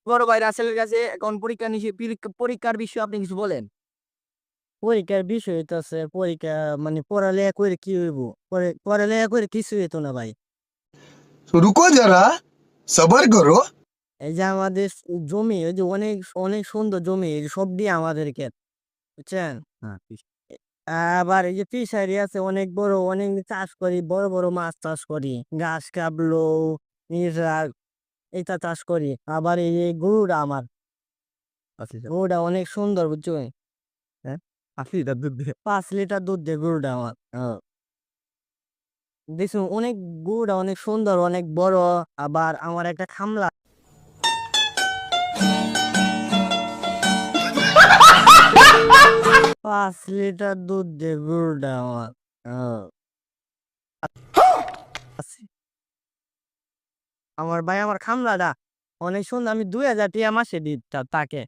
বড় ভাই রাসেলের কাছে এখন পরীক্ষা নিষে পরীক্ষার বিষয়ে আপনি কিছু বলেন। পরীক্ষার বিষয় হইতাছে পরীক্ষা মানে পড়ালেখা করে কি হইব? পড়ালেখা করে কিছুই হইতো না ভাই। रुको जरा सबर करो। এই যে আমাদের জমি ওই যে অনেক অনেক সুন্দর জমি এই সব দিয়ে আমাদেরকে বুঝছেন? হ্যাঁ, এ আবার এই যে ফিশারি আছে অনেক বড়, অনেক চাষ করি, বড়, বড় মাছ চাষ করি। ঘাস কাবলো, ইসা এটা চাষ করি। আবার এই যে গরুটা আমার, আচ্ছা, গরুটা অনেক সুন্দর বুঝছেন? হ্যাঁ, ৮০ লিটার দুধ দেয়। ৫ লিটার দুধ দেয় গরুটা আমার। দেখছুন অনেক গরুটা অনেক সুন্দর, অনেক বড়। আবার আমার একটা খামলা ৫ লিটার দুধ দেয় গরুটা আমার। আছে। আমার ভাই আমার খামলাটা অনেক সুন্দর। আমি ২,০০০ টিয়া মাসে দিই তাকে।